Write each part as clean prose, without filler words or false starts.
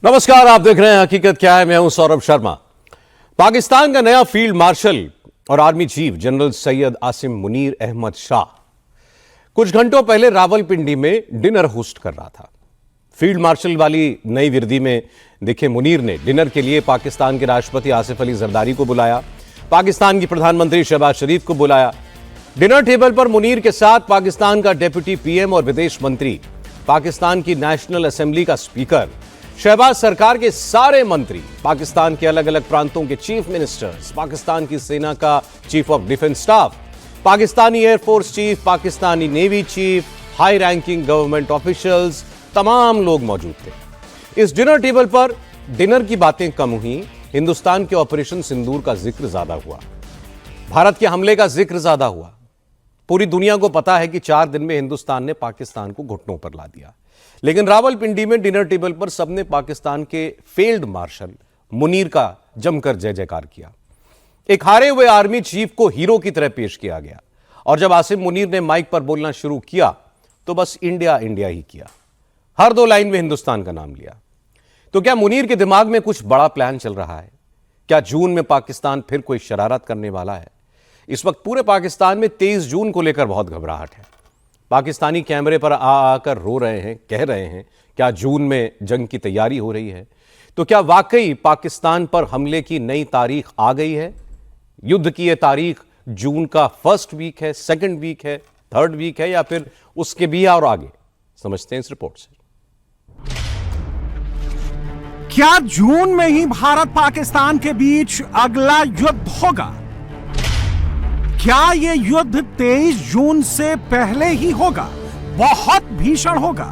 नमस्कार, आप देख रहे हैं हकीकत क्या है। मैं हूं सौरभ शर्मा। पाकिस्तान का नया फील्ड मार्शल और army chief general Syed Asim Munir Ahmed Shah कुछ घंटों पहले रावलपिंडी में डिनर होस्ट कर रहा था। फील्ड मार्शल वाली नई वर्दी में दिखे मुनीर ने डिनर के लिए पाकिस्तान के राष्ट्रपति आसिफ अली जरदारी को बुलाया, पाकिस्तान की प्रधानमंत्री शहबाज शरीफ को बुलाया। डिनर टेबल पर मुनीर के साथ पाकिस्तान का डिप्टी पीएम और विदेश मंत्री, पाकिस्तान की नेशनल असेंबली का स्पीकर, शहबाज सरकार के सारे मंत्री, पाकिस्तान के अलग अलग प्रांतों के चीफ मिनिस्टर्स, पाकिस्तान की सेना का chief of defence staff, Pakistani air force chief, Pakistani navy chief, high ranking government officials, तमाम लोग मौजूद थे। इस डिनर टेबल पर डिनर की बातें कम हुई, हिंदुस्तान के ऑपरेशन सिंदूर का जिक्र ज्यादा हुआ, भारत के हमले का जिक्र ज्यादा हुआ। पूरी दुनिया को पता है कि 4 दिन में हिंदुस्तान ने पाकिस्तान को घुटनों पर ला दिया, लेकिन रावलपिंडी में डिनर टेबल पर सबने पाकिस्तान के फील्ड मार्शल मुनीर का जमकर जय जयकार किया। एक हारे हुए आर्मी चीफ को हीरो की तरह पेश किया गया और जब आसिम मुनीर ने माइक पर बोलना शुरू किया तो बस इंडिया इंडिया ही किया। हर 2 लाइन में हिंदुस्तान का नाम लिया। तो क्या मुनीर के दिमाग में कुछ बड़ा प्लान चल रहा है? क्या जून में पाकिस्तान फिर कोई शरारत करने वाला है? इस वक्त पूरे पाकिस्तान में 23 जून को लेकर बहुत घबराहट है। पाकिस्तानी कैमरे पर आकर रो रहे हैं, कह रहे हैं क्या जून में जंग की तैयारी हो रही है? तो क्या वाकई पाकिस्तान पर हमले की नई तारीख आ गई है? युद्ध की यह तारीख जून का फर्स्ट वीक है, सेकंड वीक है, थर्ड वीक है या फिर उसके भी और आगे? समझते हैं इस रिपोर्ट से। क्या जून में ही भारत पाकिस्तान के बीच अगला युद्ध होगा? क्या यह युद्ध 23 जून से पहले ही होगा? बहुत भीषण होगा।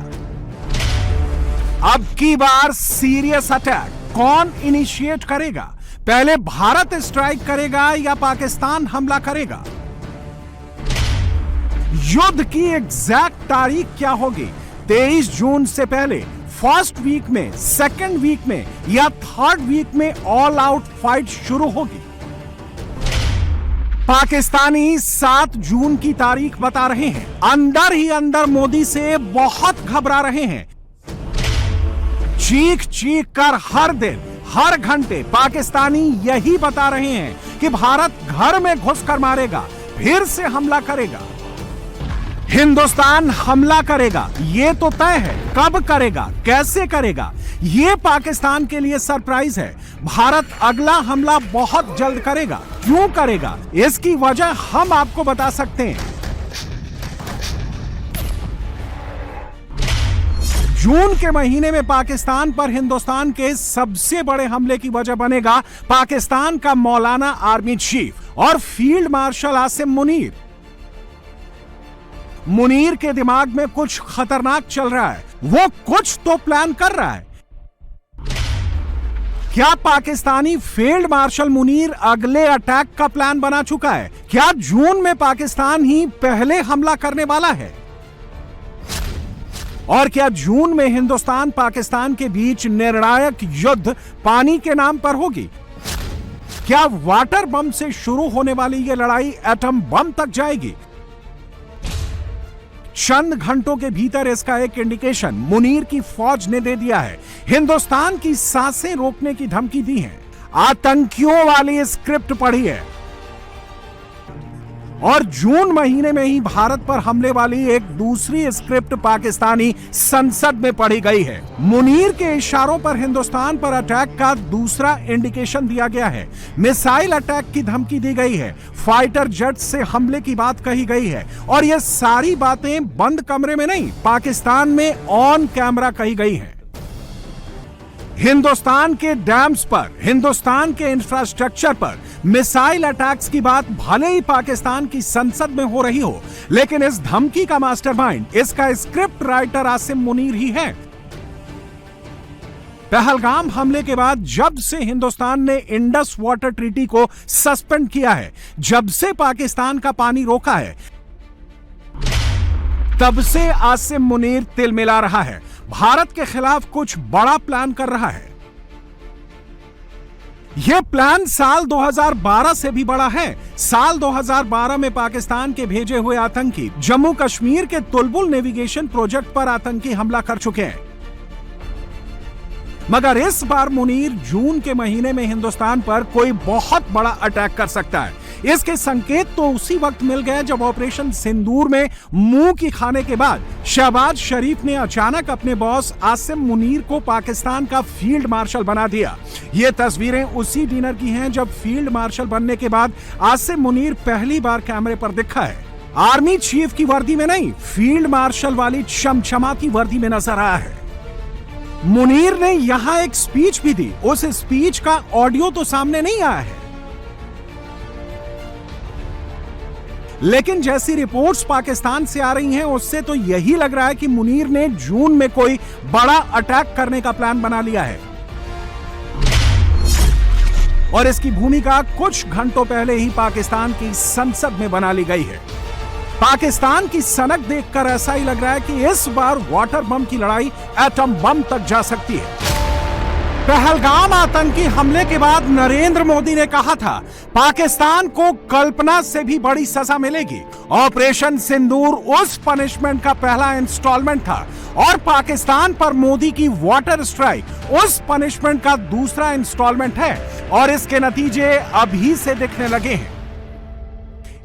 अब की बार सीरियस अटैक कौन इनिशिएट करेगा? पहले भारत स्ट्राइक करेगा या पाकिस्तान हमला करेगा? युद्ध की एग्जैक्ट तारीख क्या होगी? 23 जून से पहले फर्स्ट वीक में, सेकंड वीक में या थर्ड वीक में ऑल आउट फाइट शुरू होगी? पाकिस्तानी 7 जून की तारीख बता रहे हैं। अंदर ही अंदर मोदी से बहुत घबरा रहे हैं। चीख चीख कर हर दिन, हर घंटे पाकिस्तानी यही बता रहे हैं कि भारत घर में घुसकर मारेगा, फिर से हमला करेगा। हिंदुस्तान हमला करेगा, यह तो तय है। कब करेगा, कैसे करेगा, यह पाकिस्तान के लिए सरप्राइज है। भारत अगला हमला बहुत जल्द करेगा। क्यों करेगा, इसकी वजह हम आपको बता सकते हैं। जून के महीने में पाकिस्तान पर हिंदुस्तान के सबसे बड़े हमले की वजह बनेगा पाकिस्तान का मौलाना आर्मी चीफ और फील्ड मार्शल आसिम मुनीर। मुनीर के दिमाग में कुछ खतरनाक चल रहा है। वो कुछ तो प्लान कर रहा है। क्या पाकिस्तानी फील्ड मार्शल मुनीर अगले अटैक का प्लान बना चुका है? क्या जून में पाकिस्तान ही पहले हमला करने वाला है? और क्या जून में हिंदुस्तान पाकिस्तान के बीच निर्णायक युद्ध पानी के नाम पर होगी? क्या वाटर बम से शुरू होने वाली यह लड़ाई एटम बम तक जाएगी? चंद घंटों के भीतर इसका एक इंडिकेशन मुनीर की फौज ने दे दिया है। हिंदुस्तान की सांसें रोकने की धमकी दी है। आतंकियों वाली स्क्रिप्ट पढ़ी है और जून महीने में ही भारत पर हमले वाली एक दूसरी स्क्रिप्ट पाकिस्तानी संसद में पढ़ी गई है। मुनीर के इशारों पर हिंदुस्तान पर अटैक का दूसरा इंडिकेशन दिया गया है। मिसाइल अटैक की धमकी दी गई है। फाइटर जेट से हमले की बात कही गई है और यह सारी बातें बंद कमरे में नहीं, पाकिस्तान में ऑन कैमरा कही गई हैं। हिंदुस्तान के डैम्स पर, हिंदुस्तान के इंफ्रास्ट्रक्चर पर मिसाइल अटैक्स की बात भले ही पाकिस्तान की संसद में हो रही हो, लेकिन इस धमकी का मास्टरमाइंड, इसका स्क्रिप्ट राइटर आसिम मुनीर ही है। पहलगाम हमले के बाद जब से हिंदुस्तान ने इंडस वाटर ट्रीटी को सस्पेंड किया है, जब से पाकिस्तान का पानी रोका है, तब से आसिम मुनीर तिलमिला रहा है। भारत के खिलाफ कुछ बड़ा प्लान कर रहा है। यह प्लान साल 2012 से भी बड़ा है। साल 2012 में पाकिस्तान के भेजे हुए आतंकी जम्मू कश्मीर के तुलबुल नेविगेशन प्रोजेक्ट पर आतंकी हमला कर चुके हैं। मगर इस बार मुनीर जून के महीने में हिंदुस्तान पर कोई बहुत बड़ा अटैक कर सकता है। इसके संकेत तो उसी वक्त मिल गए जब ऑपरेशन सिंदूर में मुंह की खाने के बाद शहबाज शरीफ ने अचानक अपने बॉस आसिम मुनीर को पाकिस्तान का फील्ड मार्शल बना दिया। ये तस्वीरें उसी डिनर की हैं जब फील्ड मार्शल बनने के बाद आसिम मुनीर पहली बार कैमरे पर दिखा है। आर्मी चीफ की वर्दी में नहीं, फील्ड मार्शल वाली चमचमाती वर्दी में नजर आया है। मुनीर ने यहां एक स्पीच भी दी। उस स्पीच का ऑडियो तो सामने नहीं आया है, लेकिन जैसी रिपोर्ट्स पाकिस्तान से आ रही हैं उससे तो यही लग रहा है कि मुनीर ने जून में कोई बड़ा अटैक करने का प्लान बना लिया है और इसकी भूमिका कुछ घंटों पहले ही पाकिस्तान की संसद में बना ली गई है। पाकिस्तान की सनक देखकर ऐसा ही लग रहा है कि इस बार वाटर बम की लड़ाई एटम बम तक जा सकती है। पहलगाम आतंकी हमले के बाद नरेंद्र मोदी ने कहा था पाकिस्तान को कल्पना से भी बड़ी सजा मिलेगी। ऑपरेशन सिंदूर उस पनिशमेंट का पहला इंस्टॉलमेंट था और पाकिस्तान पर मोदी की वाटर स्ट्राइक उस पनिशमेंट का दूसरा इंस्टॉलमेंट है और इसके नतीजे अभी से दिखने लगे हैं।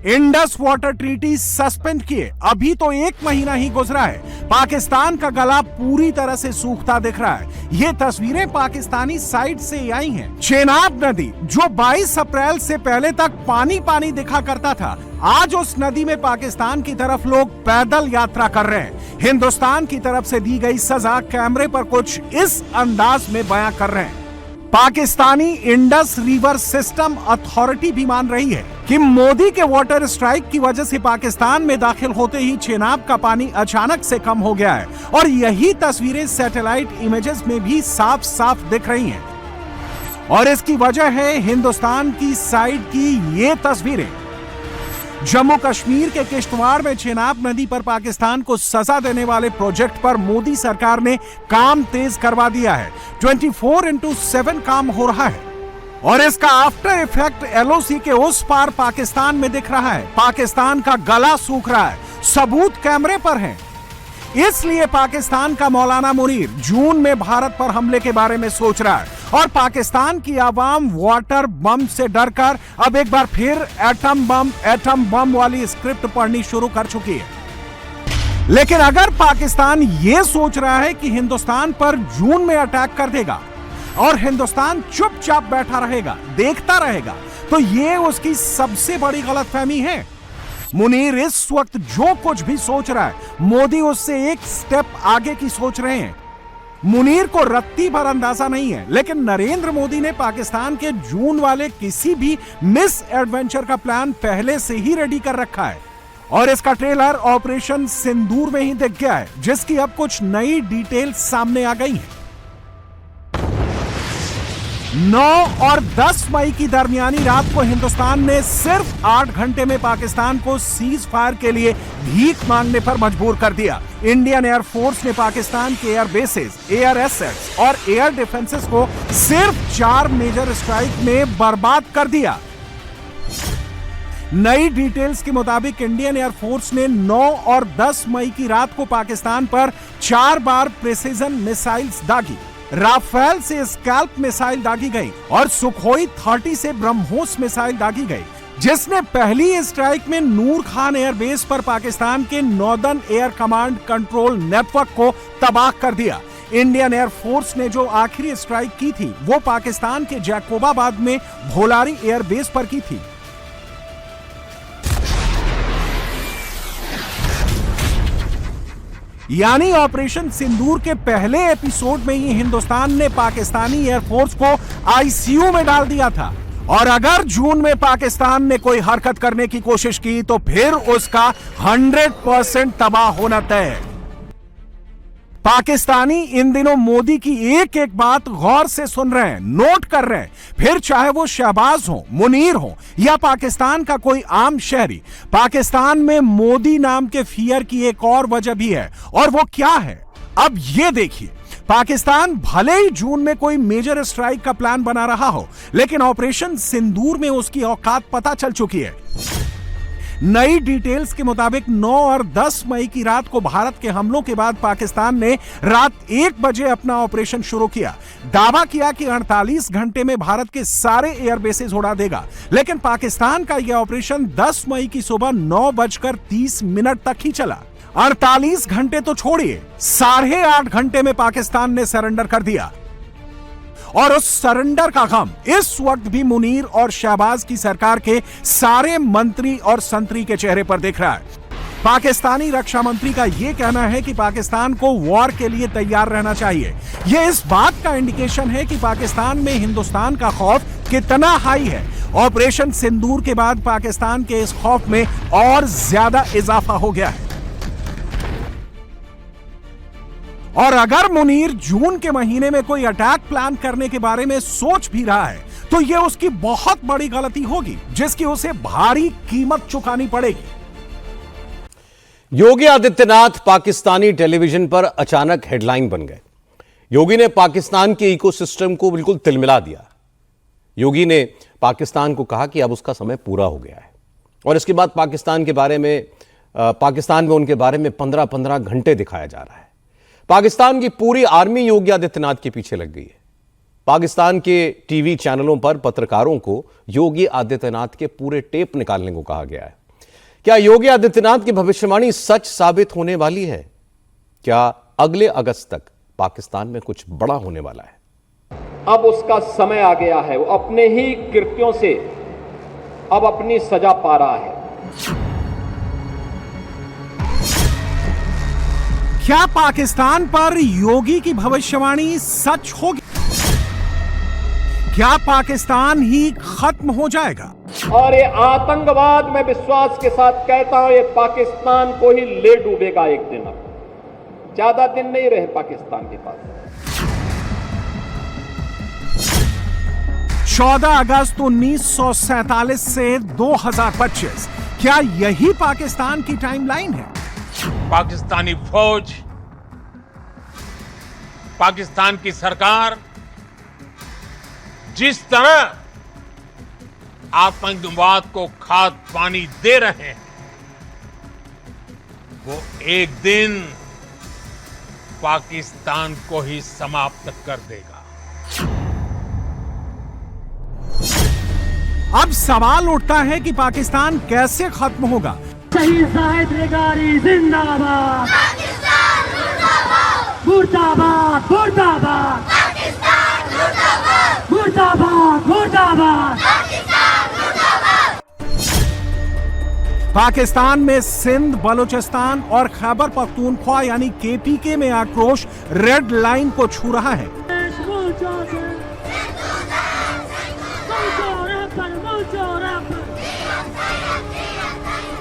इंडस वाटर ट्रीटी सस्पेंड किए अभी तो 1 महीना ही गुजरा है। पाकिस्तान का गला पूरी तरह से सूखता दिख रहा है। ये तस्वीरें पाकिस्तानी साइड से आई हैं। चेनाब नदी जो 22 अप्रैल से पहले तक पानी पानी दिखा करता था, आज उस नदी में पाकिस्तान की तरफ लोग पैदल यात्रा कर रहे हैं। हिंदुस्तान की तरफ से दी गई सजा कैमरे पर कुछ इस अंदाज में बयां कर रहे हैं। Pakistani Indus river system authority भी मान रही है कि मोदी के वाटर स्ट्राइक की वजह से पाकिस्तान में दाखिल होते ही चेनाब का पानी अचानक से कम हो गया है और यही तस्वीरें सैटेलाइट इमेजेस में भी साफ साफ दिख रही हैं। और इसकी वजह है हिंदुस्तान की साइड की ये तस्वीरें। जम्मू कश्मीर के किश्तवाड़ में चेनाब नदी पर पाकिस्तान को सजा देने वाले प्रोजेक्ट पर मोदी सरकार ने काम तेज करवा दिया है। 24/7 काम हो रहा है और इसका आफ्टर इफेक्ट एलओसी के उस पार पाकिस्तान में दिख रहा है। पाकिस्तान का गला सूख रहा है, सबूत कैमरे पर हैं। इसलिए पाकिस्तान का मौलाना मुनीर जून में भारत पर हमले के बारे में सोच रहा है और पाकिस्तान की आवाम वाटर बम से डरकर अब एक बार फिर एटम बम वाली स्क्रिप्ट पढ़नी शुरू कर चुकी है। लेकिन अगर पाकिस्तान यह सोच रहा है कि हिंदुस्तान पर जून में अटैक कर देगा और हिंदुस्तान चुपचाप बैठा रहेगा, देखता रहेगा, तो यह उसकी सबसे बड़ी गलतफहमी है। मुनीर इस वक्त जो कुछ भी सोच रहा है, मोदी उससे एक स्टेप आगे की सोच रहे हैं। मुनीर को रत्ती भर अंदाजा नहीं है, लेकिन नरेंद्र मोदी ने पाकिस्तान के जून वाले किसी भी मिस एडवेंचर का प्लान पहले से ही रेडी कर रखा है और इसका ट्रेलर ऑपरेशन सिंदूर में ही दिख गया है, जिसकी अब कुछ नई डिटेल सामने आ गई है। 9 और 10 मई की दरमियानी रात को हिंदुस्तान ने सिर्फ 8 घंटे में पाकिस्तान को सीज फायर के लिए भीख मांगने पर मजबूर कर दिया। इंडियन एयरफोर्स ने पाकिस्तान के एयर बेसेस, एयर एसेट्स और एयर डिफेंसेस को सिर्फ 4 मेजर स्ट्राइक में बर्बाद कर दिया। नई डिटेल्स के मुताबिक इंडियन एयरफोर्स ने 9 और 10 मई की रात को पाकिस्तान पर 4 बार प्रिसीजन मिसाइल्स दागी। राफेल से स्कैल्प मिसाइल दागी गई और सुखोई 30 से ब्रह्मोस मिसाइल दागी गई, जिसने पहली स्ट्राइक में नूर खान एयरबेस पर पाकिस्तान के northern air command control network को तबाह कर दिया। इंडियन एयरफोर्स ने जो आखिरी स्ट्राइक की थी वो पाकिस्तान के जैकोबाबाद में भोलारी एयरबेस पर की थी। यानी ऑपरेशन सिंदूर के पहले एपिसोड में ही हिंदुस्तान ने पाकिस्तानी एयरफोर्स को आईसीयू में डाल दिया था और अगर जून में पाकिस्तान ने कोई हरकत करने की कोशिश की तो फिर उसका 100% तबाह होना तय है। पाकिस्तानी इन दिनों मोदी की एक एक बात गौर से सुन रहे हैं, नोट कर रहे हैं, फिर चाहे वो शहबाज हो, मुनीर हो या पाकिस्तान का कोई आम शहरी। पाकिस्तान में मोदी नाम के फियर की एक और वजह भी है और वो क्या है, अब ये देखिए। पाकिस्तान भले ही जून में कोई मेजर स्ट्राइक का प्लान बना रहा हो, लेकिन ऑपरेशन सिंदूर में उसकी औकात पता चल चुकी है। नई डिटेल्स के मुताबिक 9 और 10 मई की रात को भारत के हमलों के बाद पाकिस्तान ने रात 1 बजे अपना ऑपरेशन शुरू किया। दावा किया कि 48 घंटे में भारत के सारे एयरबेसेस उड़ा देगा, लेकिन पाकिस्तान का यह ऑपरेशन 10 मई की सुबह 9:30 तक ही चला। 48 घंटे तो छोड़िए, 8.5 घंटे में पाकिस्तान ने सरेंडर कर दिया। और उस सरेंडर का गम इस वक्त भी मुनीर और शहबाज की सरकार के सारे मंत्री और संतरी के चेहरे पर दिख रहा है। पाकिस्तानी रक्षा मंत्री का यह कहना है कि पाकिस्तान को वॉर के लिए तैयार रहना चाहिए। यह इस बात का इंडिकेशन है कि पाकिस्तान में हिंदुस्तान का खौफ कितना हाई है। ऑपरेशन सिंदूर के बाद पाकिस्तान के इस खौफ में और ज्यादा इजाफा हो गया है। और अगर मुनीर जून के महीने में कोई अटैक प्लान करने के बारे में सोच भी रहा है तो यह उसकी बहुत बड़ी गलती होगी, जिसकी उसे भारी कीमत चुकानी पड़ेगी। योगी आदित्यनाथ पाकिस्तानी टेलीविजन पर अचानक हेडलाइन बन गए। योगी ने पाकिस्तान के इकोसिस्टम को बिल्कुल तिलमिला दिया। योगी ने पाकिस्तान को कहा कि अब उसका समय पूरा हो गया है, और इसके बाद पाकिस्तान में उनके बारे में 15-15 घंटे दिखाया जा रहा है। पाकिस्तान की पूरी आर्मी योगी आदित्यनाथ के पीछे लग गई है। पाकिस्तान के टीवी चैनलों पर पत्रकारों को योगी आदित्यनाथ के पूरे टेप निकालने को कहा गया है। क्या योगी आदित्यनाथ की भविष्यवाणी सच साबित होने वाली है? क्या अगले अगस्त तक पाकिस्तान में कुछ बड़ा होने वाला है? अब उसका समय आ गया है। वो अपने ही कृत्यों से अब अपनी सजा पा रहा है। क्या पाकिस्तान पर योगी की भविष्यवाणी सच होगी? क्या पाकिस्तान ही खत्म हो जाएगा? और ये आतंकवाद, मैं विश्वास के साथ कहता हूं, ये पाकिस्तान को ही ले डूबेगा एक दिन। अब ज्यादा दिन नहीं रहे पाकिस्तान के पास। 14 अगस्त 1947 से 2025, क्या यही पाकिस्तान की टाइमलाइन है? पाकिस्तानी फौज, पाकिस्तान की सरकार जिस तरह आतंकवाद को खाद पानी दे रहे हैं, वो एक दिन पाकिस्तान को ही समाप्त कर देगा। अब सवाल उठता है कि पाकिस्तान कैसे खत्म होगा? शहीद जाहिद रेगारी जिंदाबाद, पाकिस्तान मुर्दाबाद, मुर्दाबाद मुर्दाबाद, पाकिस्तान मुर्दाबाद, मुर्दाबाद मुर्दाबाद, पाकिस्तान मुर्दाबाद। पाकिस्तान में सिंध, बलूचिस्तान और खैबर पख्तूनख्वा यानी केपीके में आक्रोश रेड लाइन को छू रहा है।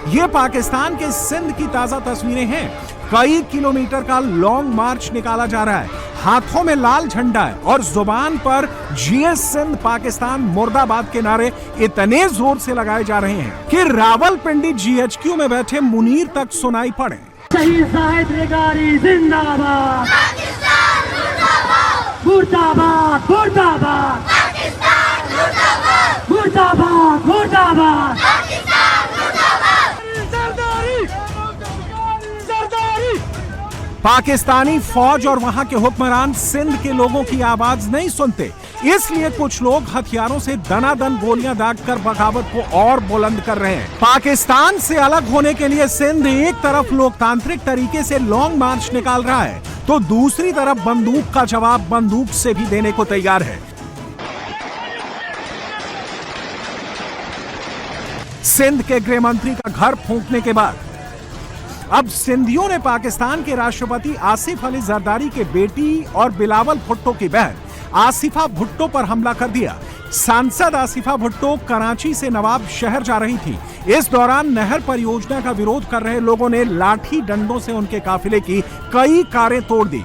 ये पाकिस्तान के सिंध की ताजा तस्वीरें हैं। कई किलोमीटर का लॉन्ग मार्च निकाला जा रहा है। हाथों में लाल झंडा है और जुबान पर जीएस सिंध पाकिस्तान मुर्दाबाद के नारे इतने जोर से लगाए जा रहे हैं कि रावलपिंडी जीएचक्यू में बैठे मुनीर तक सुनाई पड़े। शहीद जाहिद रेगारी जिंदाबाद, पाकिस्तान मुर्दाबाद, मुर्दाबाद मुर्दाबाद, पाकिस्तान मुर्दाबाद, मुर्दाबाद मुर्दाबाद, पाकिस्तान मुर्दाबाद। पाकिस्तानी फौज और वहां के हुक्मरान सिंध के लोगों की आवाज नहीं सुनते, इसलिए कुछ लोग हथियारों से दनादन गोलियां दागकर बगावत को और बुलंद कर रहे हैं। पाकिस्तान से अलग होने के लिए सिंध एक तरफ लोकतांत्रिक तरीके से लॉन्ग मार्च निकाल रहा है, तो दूसरी तरफ बंदूक का जवाब बंदूक से भी देने को तैयार है। सिंध के गृह मंत्री का घर फूंकने के बाद अब सिंधियों ने पाकिस्तान के राष्ट्रपति आसिफ अली जरदारी के बेटी और बिलावल भुट्टो की बहन आसिफा भुट्टो पर हमला कर दिया। सांसद आसिफा भुट्टो कराची से नवाब शहर जा रही थी। इस दौरान नहर परियोजना का विरोध कर रहे लोगों ने लाठी डंडों से उनके काफिले की कई कारें तोड़ दी।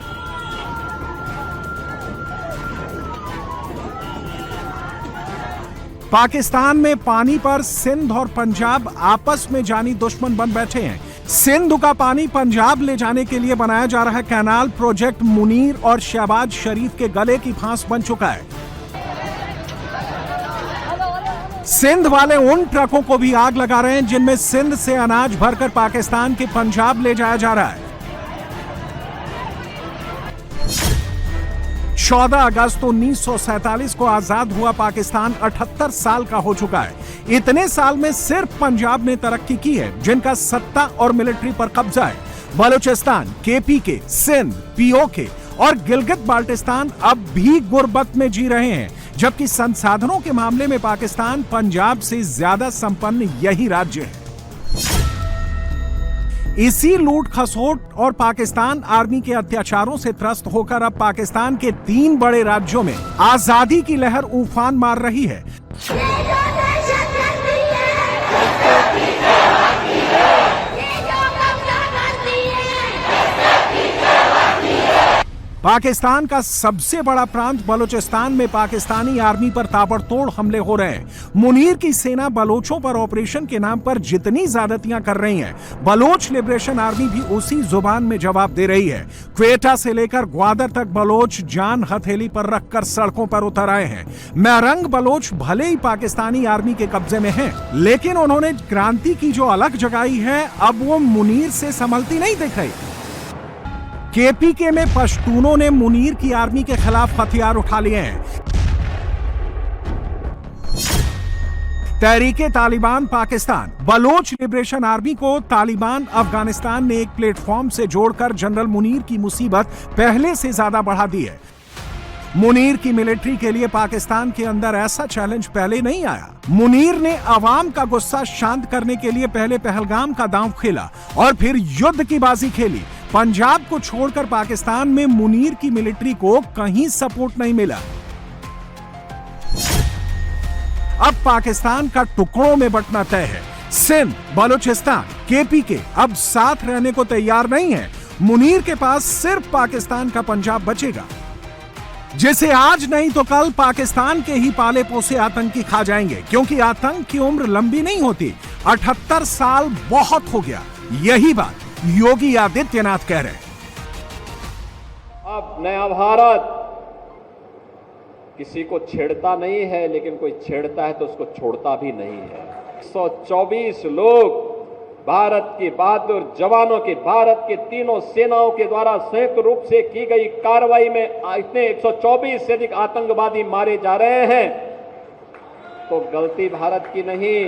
पाकिस्तान में पानी पर सिंध और पंजाब आपस में जानी दुश्मन बन बैठे हैं। सिंध का पानी पंजाब ले जाने के लिए बनाया जा रहा कैनाल प्रोजेक्ट मुनीर और शहबाज शरीफ के गले की फांस बन चुका है। सिंध वाले उन ट्रकों को भी आग लगा रहे हैं जिनमें सिंध से अनाज भरकर पाकिस्तान के पंजाब ले जाया जा रहा है। 14 अगस्त 1947 को आजाद हुआ पाकिस्तान 78 साल का हो चुका है। इतने साल में सिर्फ पंजाब ने तरक्की की है, जिनका सत्ता और मिलिट्री पर कब्जा है। बलूचिस्तान, केपीके, सिंध, पीओके और गिलगित बाल्टिस्तान अब भी गुर्बत में जी रहे हैं, जबकि संसाधनों के मामले में पाकिस्तान पंजाब से ज्यादा संपन्न यही राज्य है। इसी लूट खसोट और पाकिस्तान आर्मी के अत्याचारों से त्रस्त होकर अब पाकिस्तान के 3 बड़े राज्यों में आजादी की लहर उफान मार रही है। पाकिस्तान का सबसे बड़ा प्रांत बलूचिस्तान में पाकिस्तानी आर्मी पर ताबड़तोड़ हमले हो रहे हैं। मुनीर की सेना बलोचों पर ऑपरेशन के नाम पर जितनी ज्यादतियां कर रही है, बलोच लिबरेशन आर्मी भी उसी जुबान में जवाब दे रही है। क्वेटा से लेकर ग्वादर तक बलोच जान हथेली पर रखकर सड़कों पर उतर आए हैं। मैरंग बलोच भले ही पाकिस्तानी आर्मी के कब्जे में हैं, लेकिन उन्होंने क्रांति की जो अलग जगाई है, अब वो मुनीर से संभलती नहीं दिख रही। केपीके में पश्तूनों ने मुनीर की आर्मी के खिलाफ हथियार उठा लिए हैं। तहरीके तालिबान पाकिस्तान, बलोच लिबरेशन आर्मी को तालिबान अफगानिस्तान ने एक प्लेटफॉर्म से जोड़कर जनरल मुनीर की मुसीबत पहले से ज्यादा बढ़ा दी है। मुनीर की मिलिट्री के लिए पाकिस्तान के अंदर ऐसा चैलेंज पहले नहीं आया। मुनीर ने अवाम का गुस्सा शांत करने के लिए पहले पहलगाम का दांव खेला और फिर युद्ध की बाजी खेली। पंजाब को छोड़कर पाकिस्तान में मुनीर की मिलिट्री को कहीं सपोर्ट नहीं मिला। अब पाकिस्तान का टुकड़ों में बंटना तय है। सिंध, बलूचिस्तान, केपीके अब साथ रहने को तैयार नहीं है। मुनीर के पास सिर्फ पाकिस्तान का पंजाब बचेगा, जिसे आज नहीं तो कल पाकिस्तान के ही पाले पोसे आतंकी खा जाएंगे, क्योंकि आतंक की उम्र लंबी नहीं होती। 78 साल बहुत हो गया। यही बात योगी आदित्यनाथ कह रहे हैं। अब नया भारत किसी को छेड़ता नहीं है, लेकिन कोई छेड़ता है तो उसको छोड़ता भी नहीं है। 124 लोग भारत के बहादुर जवानों के, भारत के तीनों सेनाओं के द्वारा संयुक्त रूप से की गई कार्रवाई में इतने 124 से अधिक आतंकवादी मारे जा रहे हैं, तो गलती भारत की नहीं,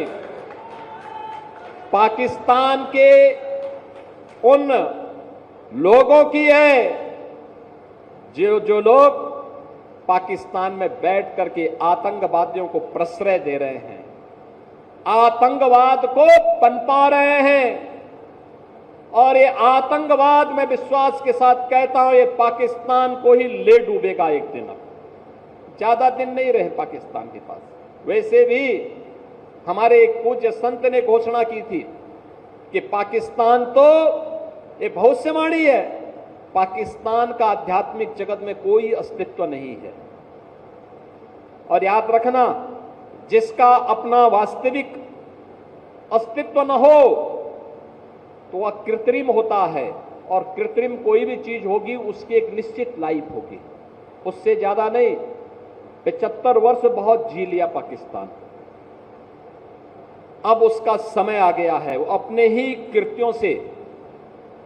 पाकिस्तान के उन लोगों की है जो लोग पाकिस्तान में बैठ करके आतंकवादियों को प्रश्रय दे रहे हैं, आतंकवाद को पनपा रहे हैं। और ये आतंकवाद में विश्वास के साथ कहता हूं, ये पाकिस्तान को ही ले डूबेगा एक दिन। अब ज्यादा दिन नहीं रहे पाकिस्तान के पास। वैसे भी हमारे एक पूज्य संत ने घोषणा की थी कि पाकिस्तान तो ये भविष्यवाणी है, पाकिस्तान का आध्यात्मिक जगत में कोई अस्तित्व नहीं है। और याद रखना, जिसका अपना वास्तविक अस्तित्व न हो तो वह कृत्रिम होता है, और कृत्रिम कोई भी चीज होगी उसकी एक निश्चित लाइफ होगी, उससे ज्यादा नहीं। 75 वर्ष बहुत जी लिया पाकिस्तान, अब उसका समय आ गया है, वो अपने ही कृत्यों से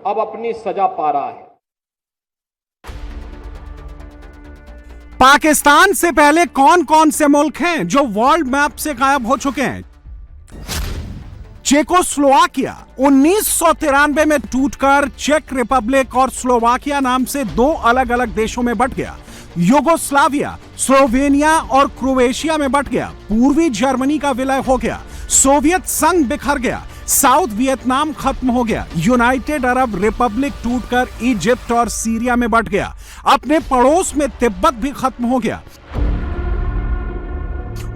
अब अपनी सजा पा रहा है। पाकिस्तान से पहले कौन कौन से मुल्क हैं जो वर्ल्ड मैप से गायब हो चुके हैं? चेकोस्लोवाकिया 1993 में टूटकर चेक रिपब्लिक और स्लोवाकिया नाम से 2 अलग अलग देशों में बंट गया। यूगोस्लाविया स्लोवेनिया और क्रोएशिया में बंट गया। पूर्वी जर्मनी का विलय हो गया। सोवियत संघ बिखर गया। साउथ वियतनाम खत्म हो गया। यूनाइटेड अरब रिपब्लिक टूटकर इजिप्ट और सीरिया में बंट गया। अपने पड़ोस में तिब्बत भी खत्म हो गया।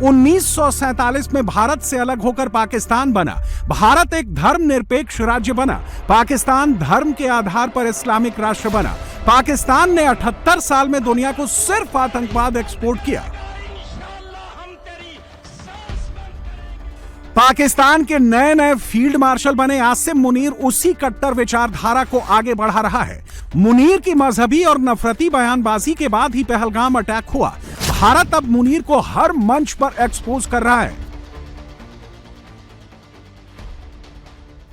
1947 में भारत से अलग होकर पाकिस्तान बना। भारत एक धर्मनिरपेक्ष राज्य बना। पाकिस्तान धर्म के आधार पर इस्लामिक राष्ट्र बना। पाकिस्तान ने 78 साल में दुनिया को सिर्फ आतंकवाद एक्सपोर्ट किया। पाकिस्तान के नए नए फील्ड मार्शल बने आसिम मुनीर उसी कट्टर विचारधारा को आगे बढ़ा रहा है। मुनीर की मजहबी और नफरती बयानबाजी के बाद ही पहलगाम अटैक हुआ। भारत अब मुनीर को हर मंच पर एक्सपोज कर रहा है।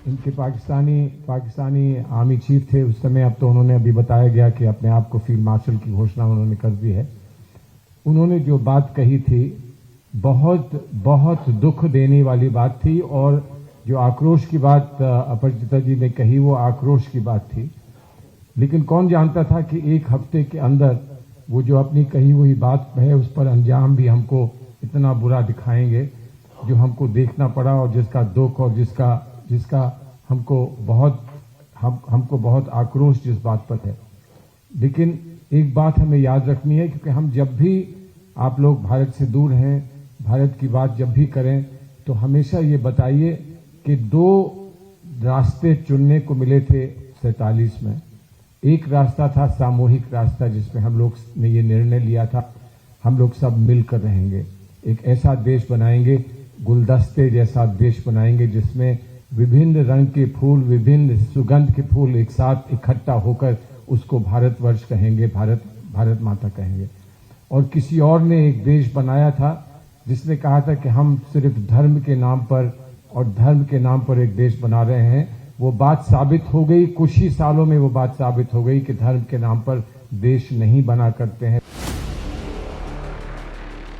इनके पाकिस्तानी आर्मी चीफ थे उस समय। अब तो उन्होंने अभी बताया गया कि अपने आप को फील्ड मार्शल की घोषणा उन्होंने कर दी है। उन्होंने जो बात कही थी बहुत बहुत दुख देने वाली बात थी, और जो आक्रोश की बात अपराजिता जी ने कही वो आक्रोश की बात थी। लेकिन कौन जानता था कि एक हफ्ते के अंदर वो जो अपनी कही हुई बात है उस पर अंजाम भी हमको इतना बुरा दिखाएंगे, जो हमको देखना पड़ा, और जिसका दुख और जिसका हमको बहुत आक्रोश जिस बात पर है। लेकिन एक बात हमें याद रखनी है, क्योंकि हम जब भी आप लोग भारत से दूर हैं, भारत की बात जब भी करें तो हमेशा ये बताइए कि 2 रास्ते चुनने को मिले थे 47 में। एक रास्ता था सामूहिक रास्ता, जिसमें हम लोग ने ये निर्णय लिया था हम लोग सब मिलकर रहेंगे, एक ऐसा देश बनाएंगे, गुलदस्ते जैसा देश बनाएंगे जिसमें विभिन्न रंग के फूल, विभिन्न सुगंध के फूल एक साथ इकट्ठा होकर उसको भारतवर्ष कहेंगे, भारत माता कहेंगे। और किसी और ने एक देश बनाया था जिसने कहा था कि हम सिर्फ धर्म के नाम पर और धर्म के नाम पर एक देश बना रहे हैं। वो बात साबित हो गई, कुछ ही सालों में वो बात साबित हो गई कि धर्म के नाम पर देश नहीं बना करते हैं।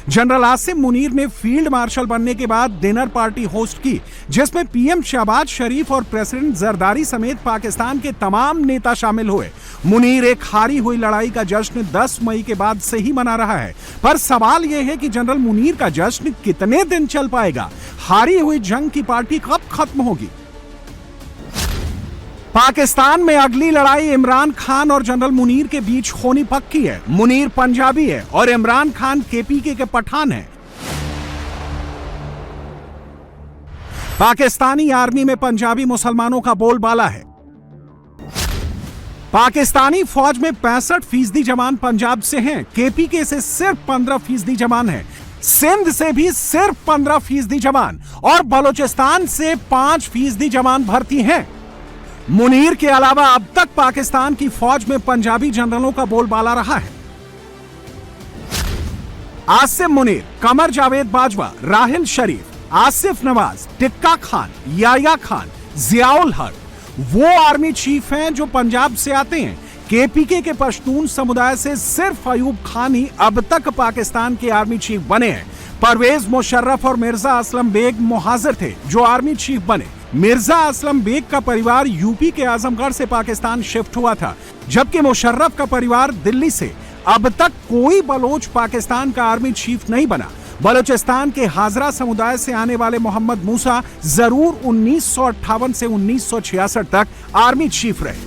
जनरल आसिम मुनीर ने फील्ड मार्शल बनने के बाद डिनर पार्टी होस्ट की, जिसमें पीएम शहबाज शरीफ और प्रेसिडेंट जरदारी समेत पाकिस्तान के तमाम नेता शामिल हुए। मुनीर एक हारी हुई लड़ाई का जश्न 10 मई के बाद से ही मना रहा है, पर सवाल यह है कि जनरल मुनीर का जश्न कितने दिन चल पाएगा? हारी हुई जंग की पार्टी कब खत्म होगी? पाकिस्तान में अगली लड़ाई इमरान खान और जनरल मुनीर के बीच होनी पक्की है। मुनीर पंजाबी है और इमरान खान केपीके के पठान हैं। पाकिस्तानी आर्मी में पंजाबी मुसलमानों का बोलबाला है। पाकिस्तानी फौज में 65% जवान पंजाब से हैं, केपीके से सिर्फ 15% जवान हैं, सिंध से भी सिर्फ 15% जवान और बलूचिस्तान से 5% जवान भर्ती हैं। मुनीर के अलावा अब तक पाकिस्तान की फौज में पंजाबी जनरलों का बोलबाला रहा है। आसिम मुनीर, कमर जावेद बाजवा, राहिल शरीफ, आसिफ नवाज, टिक्का खान, याया खान, जियाउल हक वो आर्मी चीफ हैं जो पंजाब से आते हैं। केपीके के पश्तून समुदाय से सिर्फ अयूब खान ही अब तक पाकिस्तान के आर्मी चीफ बने हैं। परवेज मुशर्रफ और मिर्जा असलम बेग मुहाजिर थे जो आर्मी चीफ बने। मिर्जा असलम बेग का परिवार यूपी के आजमगढ़ से पाकिस्तान शिफ्ट हुआ था, जबकि मुशर्रफ का परिवार दिल्ली से। अब तक कोई बलोच पाकिस्तान का आर्मी चीफ नहीं बना। बलूचिस्तान के हाजरा समुदाय से आने वाले मोहम्मद मूसा जरूर 1958 से 1966 तक आर्मी चीफ रहे।